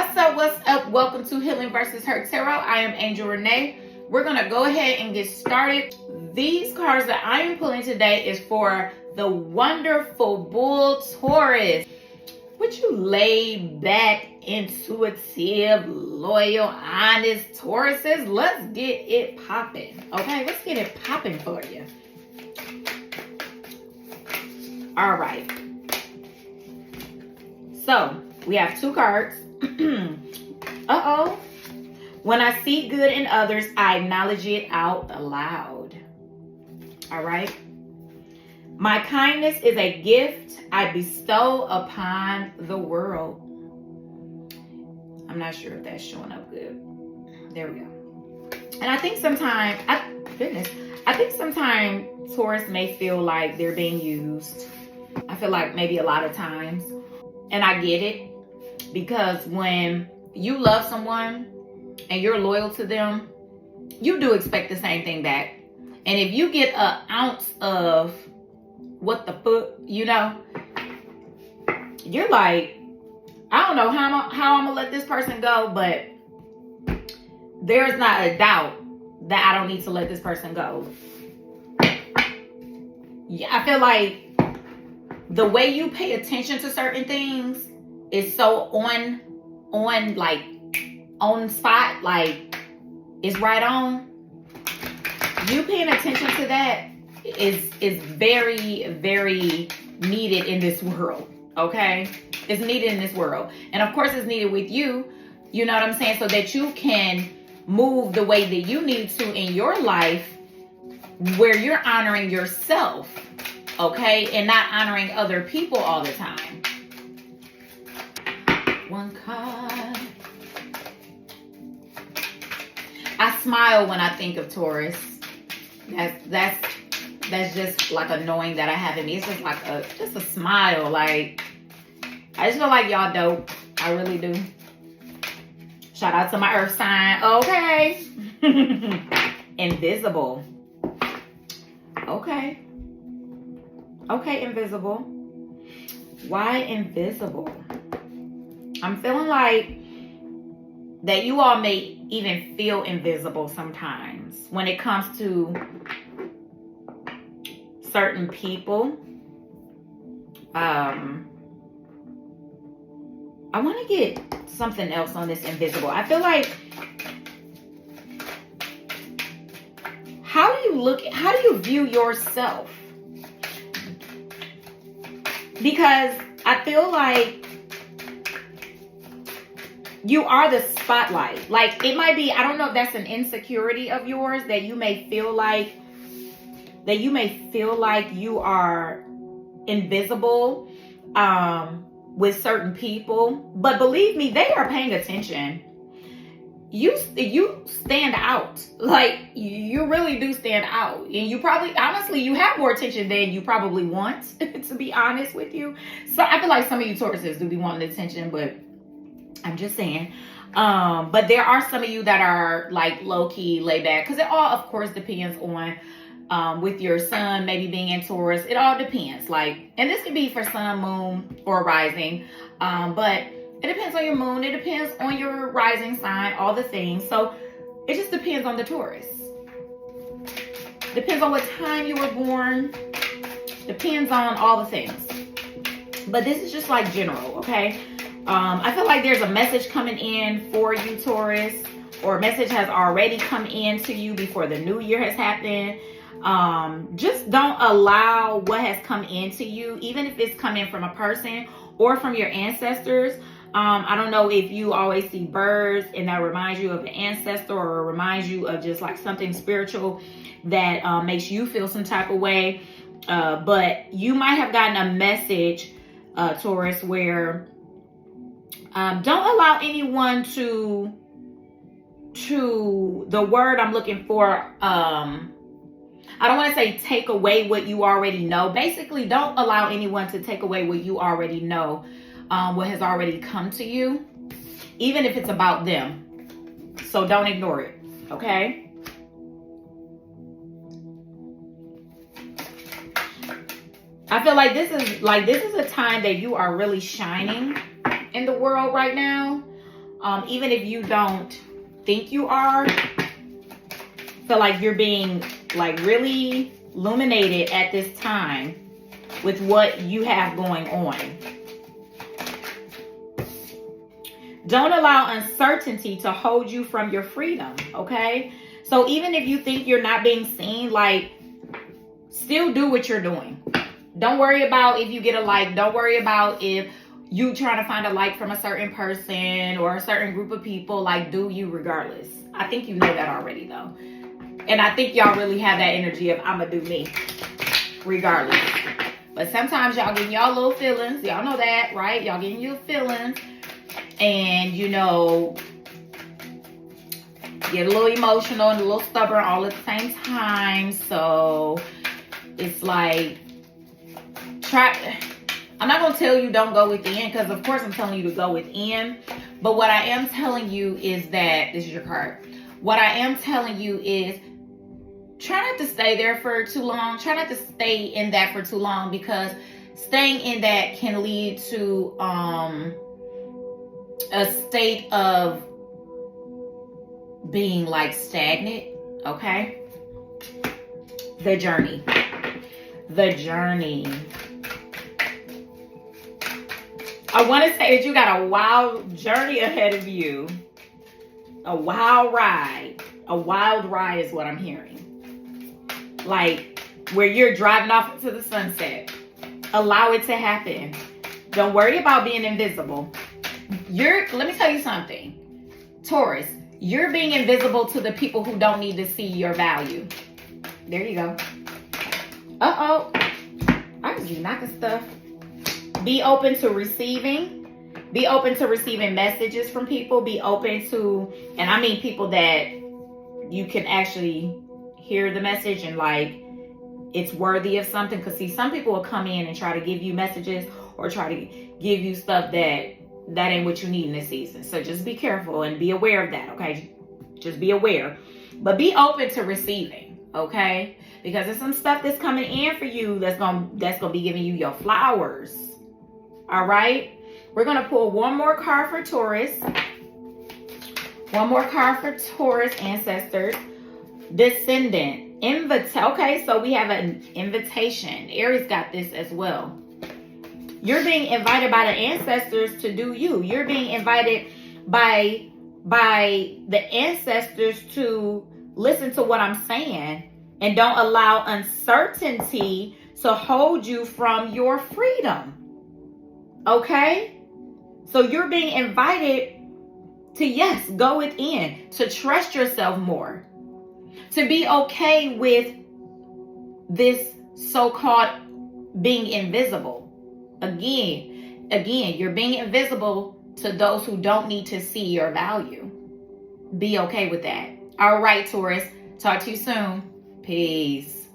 What's up? What's up? Welcome to Healing versus Hurt Tarot. I am Angel Renee. We're going to go ahead and get started. These cards that I am pulling today is for the wonderful bull Taurus. Would you laid back, intuitive, loyal, honest Tauruses? Let's get it popping. Okay, let's get it popping for you. All right. So we have two cards. Uh-oh. When I see good in others, I acknowledge it out loud. All right. My kindness is a gift I bestow upon the world. I'm not sure if that's showing up good. There we go. And I think sometimes, Taurus may feel like they're being used. I feel like maybe a lot of times. And I get it. Because when you love someone and you're loyal to them, you do expect the same thing back. And if you get an ounce of what the fuck, you're like, I don't know how I'm gonna let this person go, but there's not a doubt that I don't need to let this person go. Yeah, I feel like the way you pay attention to certain things is so on spot, like it's right on. You paying attention to that is very, very needed in this world. Okay, it's needed in this world, and of course it's needed with you. You know what I'm saying? So that you can move the way that you need to in your life, where you're honoring yourself, okay, and not honoring other people all the time. One card. I smile when I think of Taurus. That's just like a knowing that I have in me. It's just like a smile. Like, I just feel like y'all dope. I really do. Shout out to my earth sign. Okay. Invisible. Okay. Okay, invisible. Why invisible? I'm feeling like that you all may even feel invisible sometimes when it comes to certain people. I want to get something else on this invisible. I feel like, how do you view yourself? Because I feel like you are the spotlight. Like, it might be, I don't know if that's an insecurity of yours, that you may feel like you are invisible with certain people. But believe me, they are paying attention. You stand out. Like, you really do stand out. And you probably, honestly, you have more attention than you probably want, to be honest with you. So I feel like some of you Tauruses do be wanting attention, but I'm just saying. But there are some of you that are like low-key, laid back. Because it all, of course, depends on with your sun maybe being in Taurus. It all depends. Like, and this could be for sun, moon, or rising. But it depends on your moon. It depends on your rising sign, all the things. So it just depends on the Taurus. Depends on what time you were born. Depends on all the things. But this is just like general, okay? I feel like there's a message coming in for you, Taurus, or a message has already come in to you before the new year has happened. Just don't allow what has come into you, even if it's coming from a person or from your ancestors. I don't know if you always see birds and that reminds you of an ancestor, or reminds you of just like something spiritual that makes you feel some type of way. But you might have gotten a message, Taurus, where don't allow anyone to the word I'm looking for, I don't want to say take away what you already know. Basically, don't allow anyone to take away what you already know, what has already come to you, even if it's about them. So don't ignore it, okay? I feel like this is a time that you are really shining in the world right now. Even if you don't think you are, feel like you're being like really illuminated at this time with what you have going on. Don't allow uncertainty to hold you from your freedom, okay? So even if you think you're not being seen, like, still do what you're doing. Don't worry about if you get a like. Don't worry about if you trying to find a like from a certain person or a certain group of people. Like, do you regardless. I think you know that already, though. And I think y'all really have that energy of I'ma do me regardless. But sometimes y'all getting y'all little feelings. Y'all know that, right? Y'all getting your feelings. And, you know, get a little emotional and a little stubborn all at the same time. So it's like, I'm not going to tell you don't go within, because of course I'm telling you to go within. But what I am telling you is that, this is your card. What I am telling you is try not to stay there for too long. Try not to stay in that for too long, because staying in that can lead to a state of being like stagnant, okay? The journey. I want to say that you got a wild journey ahead of you. A wild ride. A wild ride is what I'm hearing. Like, where you're driving off into the sunset. Allow it to happen. Don't worry about being invisible. Let me tell you something. Taurus, you're being invisible to the people who don't need to see your value. There you go. Uh-oh. I just be knocking stuff. Be open to receiving. Be open to receiving messages from people. Be open to, and I mean people that you can actually hear the message and like it's worthy of something. Because see, some people will come in and try to give you messages or try to give you stuff that ain't what you need in this season. So just be careful and be aware of that, okay? Just be aware. But be open to receiving, okay? Because there's some stuff that's coming in for you that's gonna be giving you your flowers. All right? We're gonna pull one more card for Taurus. One more card for Taurus ancestors. Descendant. Okay, so we have an invitation. Aries got this as well. You're being invited by the ancestors to do you. You're being invited by the ancestors to listen to what I'm saying, and don't allow uncertainty to hold you from your freedom. Okay? So you're being invited to, yes, go within, to trust yourself more, to be okay with this so-called being invisible. Again, you're being invisible to those who don't need to see your value. Be okay with that. All right, Taurus. Talk to you soon. Peace.